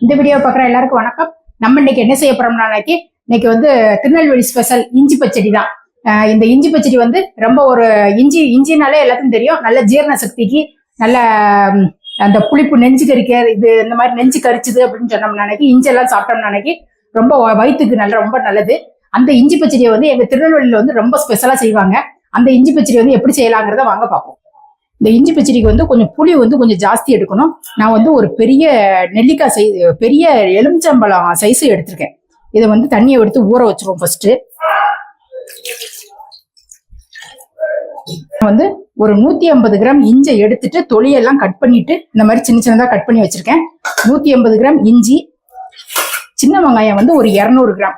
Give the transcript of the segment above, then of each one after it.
இந்த வீடியோ பார்க்குற எல்லாருக்கும் வணக்கம். நம்ம இன்னைக்கு என்ன செய்ய போறோம்னா, இன்னைக்கு வந்து திருநெல்வேலி ஸ்பெஷல் இஞ்சி பச்சடி தான். இந்த இஞ்சி பச்சடி வந்து ரொம்ப ஒரு இஞ்சினாலே எல்லாத்துக்கும் தெரியும். நல்ல ஜீரண சக்திக்கு, நல்ல அந்த புளிப்பு நெஞ்சு கறிக்க இது இந்த மாதிரி நெஞ்சு கரிச்சுது அப்படின்னு சொன்னோம்னா இஞ்செல்லாம் சாப்பிட்டோம்னா ரொம்ப வயிற்றுக்கு ரொம்ப நல்லது. அந்த இஞ்சி பச்சடியை வந்து எங்க திருநெல்வேலியில வந்து ரொம்ப ஸ்பெஷலா செய்வாங்க. அந்த இஞ்சி பச்சடி வந்து எப்படி செய்யலாங்கிறத வாங்க பார்ப்போம். இந்த இஞ்சி பச்சடிக்கு வந்து கொஞ்சம் புளி வந்து கொஞ்சம் ஜாஸ்தி எடுக்கணும். நான் வந்து ஒரு பெரிய நெல்லிக்காய் பெரிய எலுமிச்சம்பழம் சைஸ் எடுத்திருக்கேன். இதை வந்து தண்ணியை எடுத்து ஊற வச்சிருவோம். ஃபர்ஸ்ட் வந்து ஒரு 150 கிராம் இஞ்சி எடுத்துட்டு தொலியெல்லாம் கட் பண்ணிட்டு இந்த மாதிரி சின்ன சின்னதா கட் பண்ணி வச்சிருக்கேன். 150 கிராம் இஞ்சி, சின்ன வெங்காயம் வந்து ஒரு 200 கிராம்,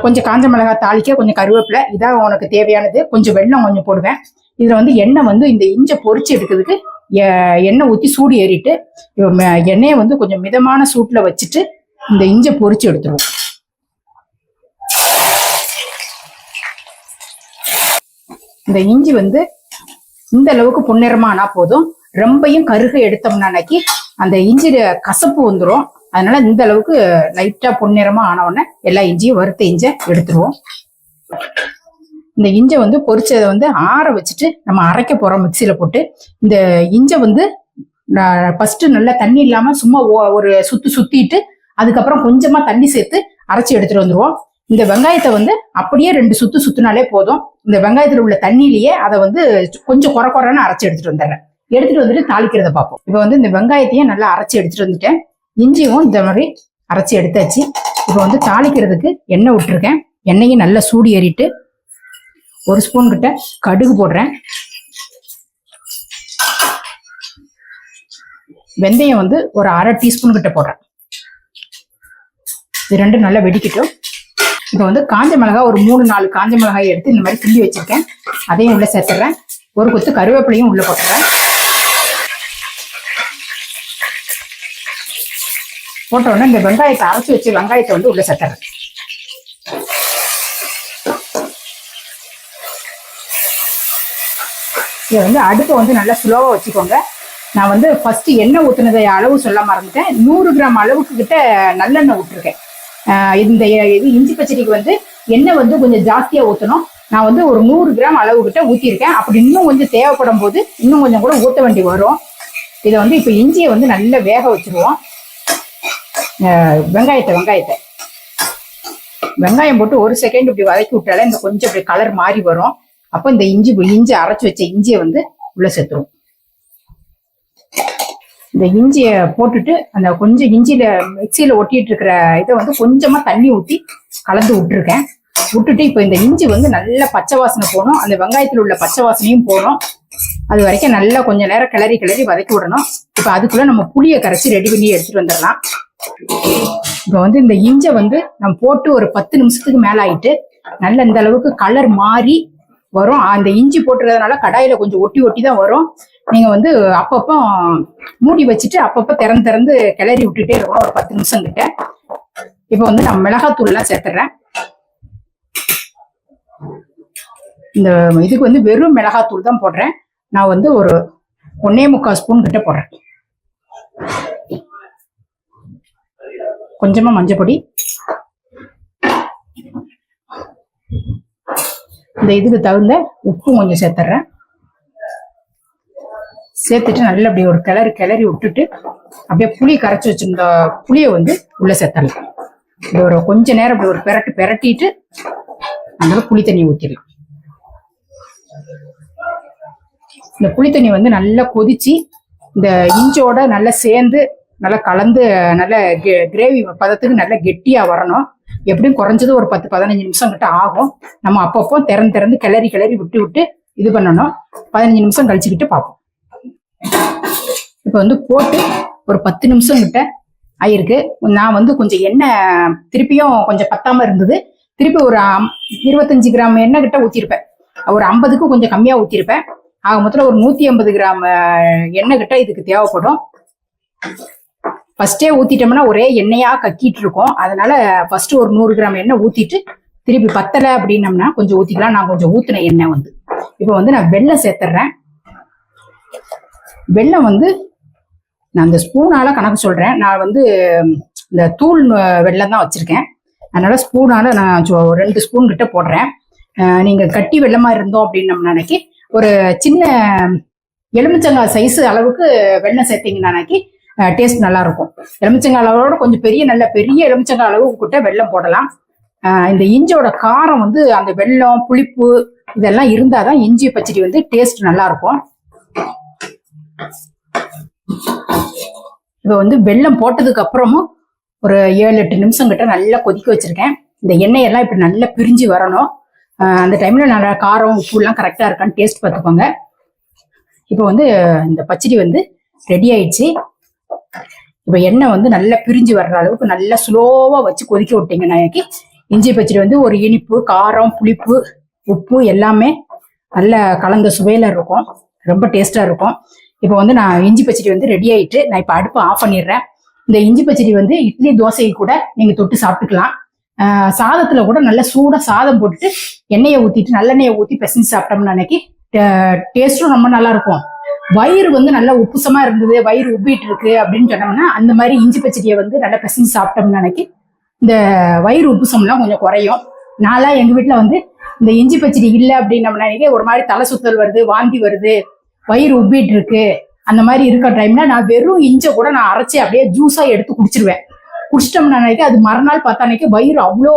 கொஞ்சம் காஞ்ச மிளகாய் தாளிக்க, கொஞ்சம் கருவேப்பிலை, இதான் உனக்கு தேவையானது. கொஞ்சம் வெல்லம் கொஞ்சம் போடுவேன். இதுல வந்து எண்ணெய் வந்து இந்த இஞ்சை பொரிச்சு எடுக்கிறதுக்கு எண்ணெய் ஊற்றி சூடு ஏறிட்டு எண்ணெயை வந்து கொஞ்சம் மிதமான சூட்டுல வச்சுட்டு இந்த இஞ்சை பொரிச்சு எடுத்துருவோம். இந்த இஞ்சி வந்து இந்த அளவுக்கு பொன்னிறமா ஆனா போதும். ரொம்பையும் கருக எடுத்தோம்னா அந்த இஞ்சியில கசப்பு வந்துடும். அதனால இந்த அளவுக்கு லைட்டா பொன்னிறமா ஆன உடனே எல்லா இஞ்சியும் வறுத்த இஞ்சை எடுத்துருவோம். இந்த இஞ்சை வந்து பொரிச்சதை வந்து ஆற வச்சுட்டு நம்ம அரைக்க போறோம் மிக்சியில போட்டு. இந்த இஞ்சை வந்து ஃபர்ஸ்ட் நல்லா தண்ணி இல்லாம சும்மா ஒரு சுத்திட்டு அதுக்கப்புறம் கொஞ்சமா தண்ணி சேர்த்து அரைச்சி எடுத்துட்டு வந்துருவோம். இந்த வெங்காயத்தை வந்து அப்படியே 2 சுத்துனாலே போதும். இந்த வெங்காயத்துல உள்ள தண்ணியிலேயே அதை வந்து கொஞ்சம் குறைன்னு அரைச்சி எடுத்துட்டு வந்துடுறேன். எடுத்துட்டு வந்துட்டு தாளிக்கிறத பார்ப்போம். இப்போ வந்து இந்த வெங்காயத்தையும் நல்லா அரைச்சி எடுத்துட்டு வந்துட்டேன். இஞ்சியும் இந்த மாதிரி அரைச்சி எடுத்தாச்சு. இப்போ வந்து தாளிக்கிறதுக்கு எண்ணெய் விட்டுருக்கேன். எண்ணெயும் நல்லா சூடு ஏறிட்டு 1 ஸ்பூன் கிட்ட கடுகு போடுறேன். வெந்தயம் வந்து ஒரு 1/2 டீஸ்பூன் கிட்ட போடுறேன். இது ரெண்டும் நல்லா வெடிக்கட்டும். இப்போ வந்து காஞ்ச மிளகாய் ஒரு 3-4 காஞ்ச மிளகாய் எடுத்து இந்த மாதிரி கிள்ளி வச்சிருக்கேன். அதையும் உள்ள சேர்த்துறேன். ஒரு கொத்து கருவேப்பிலையும் உள்ள போட்டுறேன். போட்ட உடனே இந்த வெங்காயத்தை அரைச்சி வச்சு வெங்காயத்தை வந்து உள்ள சேர்த்துறேன். இதை வந்து அடுப்பை வந்து நல்லா ஸ்லோவா வச்சுக்கோங்க. நான் வந்து ஃபர்ஸ்ட் எண்ணெய் ஊத்துனதை அளவு சொல்ல மறந்துட்டேன். 100 கிராம் அளவுக்கு கிட்ட நல்லெண்ணெய் விட்டுருக்கேன். இந்த இஞ்சி பச்சடிக்கு வந்து எண்ணெய் வந்து கொஞ்சம் ஜாஸ்தியா ஊற்றணும். நான் வந்து ஒரு 100 கிராம் அளவு கிட்ட ஊற்றிருக்கேன். அப்படி இன்னும் கொஞ்சம் தேவைப்படும் போது இன்னும் கொஞ்சம் கூட ஊற்ற வேண்டி வரும். இதை வந்து இப்போ இஞ்சியை வந்து நல்லா வேக வச்சிருவோம். வெங்காயம் போட்டு 1 செகண்ட் இப்படி வதக்கி விட்டாலே இந்த கொஞ்சம் இப்படி கலர் மாறி வரும். அப்போ இந்த இஞ்சி அரைச்சி வச்ச இஞ்சியை வந்து உள்ள சேர்த்துருவோம். இந்த இஞ்சியை போட்டுட்டு அந்த கொஞ்சம் இஞ்சியில மிக்சியில ஒட்டிட்டு இருக்கிற இதை வந்து கொஞ்சமா தண்ணி ஊற்றி கலந்து விட்டுட்டு இப்போ இந்த இஞ்சி வந்து நல்ல பச்சை வாசனை போகணும். அந்த வெங்காயத்தில் உள்ள பச்சை வாசனையும் போகணும். அது வரைக்கும் நல்லா கொஞ்ச நேரம் கிளறி வதக்கி விடணும். இப்போ அதுக்குள்ள நம்ம புளியை கரைச்சி ரெடி பண்ணி எடுத்துட்டு வந்துடலாம். இப்போ வந்து இந்த இஞ்சை வந்து நம்ம போட்டு ஒரு 10 நிமிஷத்துக்கு மேல ஆயிட்டு நல்ல இந்த அளவுக்கு கலர் மாறி வரும். அந்த இஞ்சி போட்டுறதுனால கடாயில கொஞ்சம் ஒட்டி தான் வரும். நீங்க வந்து அப்பப்போ மூடி வச்சுட்டு அப்பப்போ திறந்து கிளறி விட்டுட்டே இருக்கணும் ஒரு 10 நிமிஷம் கிட்ட. இப்போ வந்து நான் மிளகாத்தூள் எல்லாம் சேர்த்துறேன். இந்த இதுக்கு வந்து வெறும் மிளகாத்தூள் தான் போடுறேன். நான் வந்து ஒரு 1.25 ஸ்பூன் கிட்ட போடுறேன். கொஞ்சமா மஞ்சப்பொடி, இந்த இதுக்கு தகுந்த உப்பும் கொஞ்சம் சேர்த்துறேன். சேர்த்துட்டு நல்லா அப்படி ஒரு கிளறி விட்டுட்டு அப்படியே புளி கரைச்சி வச்சிருந்த புளியை வந்து உள்ள சேர்த்தரலாம். இது ஒரு கொஞ்ச நேரம் அப்படி ஒரு பெரட்டிட்டு அந்த புளி தண்ணி ஊற்றிடலாம். இந்த புளி தண்ணி வந்து நல்லா கொதிச்சு இந்த இஞ்சோட நல்லா சேர்ந்து நல்லா கலந்து நல்ல கிரேவி பதத்துக்கு நல்லா கெட்டியா வரணும். எப்படியும் குறைஞ்சது ஒரு 10-15 நிமிஷம் கிட்ட ஆகும். நம்ம அப்பப்போ திறந்து கிளறி விட்டு இது பண்ணணும். 15 நிமிஷம் கழிச்சுக்கிட்டு பார்ப்போம். இப்போ வந்து போட்டு ஒரு 10 நிமிஷம் கிட்ட ஆயிருக்கு. நான் வந்து கொஞ்சம் எண்ணெய் திருப்பியும் கொஞ்சம் பத்தாம இருந்தது. திருப்பி ஒரு 25 கிராம் எண்ணெய் கிட்ட ஊற்றிருப்பேன். ஒரு 50க்கு கொஞ்சம் கம்மியா ஊற்றிருப்பேன். ஆக மொத்தம் ஒரு 150 கிராம் எண்ணெய் கிட்ட இதுக்கு தேவைப்படும். ஃபர்ஸ்டே ஊத்திட்டோம்னா ஒரே எண்ணெயா கக்கிட்டு இருக்கும். அதனால ஃபர்ஸ்ட் ஒரு 100 கிராம் எண்ணெய் ஊத்திட்டு திருப்பி பத்தலை அப்படின்னம்னா கொஞ்சம் ஊத்திக்கலாம். நான் கொஞ்சம் ஊத்தின எண்ணெய் வந்து இப்போ வந்து நான் வெல்லம் சேர்த்துறேன். வெல்லம் வந்து நான் அந்த ஸ்பூனால கணக்கு சொல்றேன். நான் வந்து இந்த தூள் வெல்லம் தான் வச்சிருக்கேன். அதனால ஸ்பூனால நான் 2 ஸ்பூன் கிட்ட போடுறேன். நீங்க கட்டி வெல்லமா இருந்தோம் அப்படின்னு நினைக்கி ஒரு சின்ன எலுமிச்சங்காய் சைஸ் அளவுக்கு வெல்லம் சேர்த்தீங்கன்னாக்கி டேஸ்ட் நல்லா இருக்கும். எலுமிச்சங்காய் அளவோட கொஞ்சம் நல்ல பெரிய எலுமிச்சங்காய் அளவுக்கு கிட்ட வெல்லம் போடலாம். இந்த இஞ்சியோட காரம் வந்து அந்த வெல்லம் புளிப்பு இதெல்லாம் இருந்தாதான் இஞ்சி பச்சடி வந்து டேஸ்ட் நல்லா இருக்கும். இப்போ வந்து வெல்லம் போட்டதுக்கு அப்புறமும் ஒரு 7-8 நிமிஷம் கிட்ட நல்லா கொதிக்க வச்சிருக்கேன். இந்த எண்ணெயெல்லாம் இப்படி நல்லா பிரிஞ்சு வரணும். அந்த டைம்ல நல்லா காரம் உப்பு எல்லாம் கரெக்டா இருக்கான்னு டேஸ்ட் பார்த்துக்கோங்க. இப்போ வந்து இந்த பச்சடி வந்து ரெடி ஆயிடுச்சு. இப்போ எண்ணெய் வந்து நல்லா பிரிஞ்சு வர்ற அளவுக்கு நல்லா ஸ்லோவா வச்சு கொதிக்க விட்டீங்கன்னாக்கி இஞ்சி பச்சடி வந்து ஒரு இனிப்பு காரம் புளிப்பு உப்பு எல்லாமே நல்ல கலந்த சுவையில இருக்கும். ரொம்ப டேஸ்டா இருக்கும். இப்போ வந்து நான் இஞ்சி பச்சடி வந்து ரெடி ஆயிட்டு நான் இப்போ அடுப்பு ஆஃப் பண்ணிடுறேன். இந்த இஞ்சி பச்சடி வந்து இட்லி தோசையை கூட நீங்க தொட்டு சாப்பிட்டுக்கலாம். சாதத்துல கூட நல்ல சூடா சாதம் போட்டுட்டு எண்ணெயை ஊத்திட்டு நல்லெண்ணெயை ஊத்தி பிசைஞ்சு சாப்பிட்டோம்னு அன்னைக்கு டேஸ்டும் ரொம்ப நல்லா இருக்கும். வயிறு வந்து நல்லா உப்புசமா இருந்தது, வயிறு உப்பிட்டு இருக்கு அப்படின்னு சொன்னோம்னா அந்த மாதிரி இஞ்சி பச்சடியை வந்து நல்லா பிசைஞ்சு சாப்பிட்டோம்னு அன்னைக்கு இந்த வயிறு உப்புசம்லாம் கொஞ்சம் குறையும். நான்லாம் எங்க வீட்டுல வந்து இந்த இஞ்சி பச்சடி இல்லை அப்படின்னு ஒரு மாதிரி தலை சுத்தல் வருது, வாந்தி வருது, வயிறு உப்பிட்டு இருக்கு, அந்த மாதிரி இருக்க டைம்ல நான் வெறும் இஞ்சை கூட நான் அரைச்சி அப்படியே ஜூஸா எடுத்து குடிச்சிருவேன். குடிச்சிட்டோம்னா அது மறுநாள் பார்த்தானைக்கு வயிறு அவ்வளோ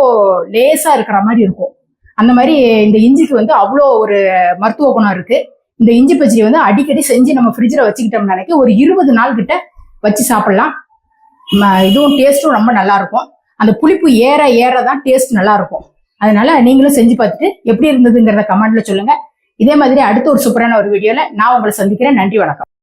லேசா இருக்கிற மாதிரி இருக்கும். அந்த மாதிரி இந்த இஞ்சிக்கு வந்து அவ்வளோ ஒரு மருத்துவ குணம் இருக்கு. இந்த இஞ்சி பச்சடி வந்து அடிக்கடி செஞ்சு நம்ம ஃப்ரிட்ஜில் வச்சுக்கிட்டோம்னா ஒரு 20 நாள் கிட்ட வச்சு சாப்பிடலாம். இதுவும் டேஸ்ட்டும் ரொம்ப நல்லா இருக்கும். அந்த புளிப்பு ஏற தான் டேஸ்ட் நல்லா இருக்கும். அதனால நீங்களும் செஞ்சு பார்த்துட்டு எப்படி இருந்ததுங்கிறத கமெண்ட்ல சொல்லுங்க. இதே மாதிரி அடுத்த ஒரு சூப்பரான ஒரு வீடியோல நான் உங்களை சந்திக்கிறேன். நன்றி, வணக்கம்.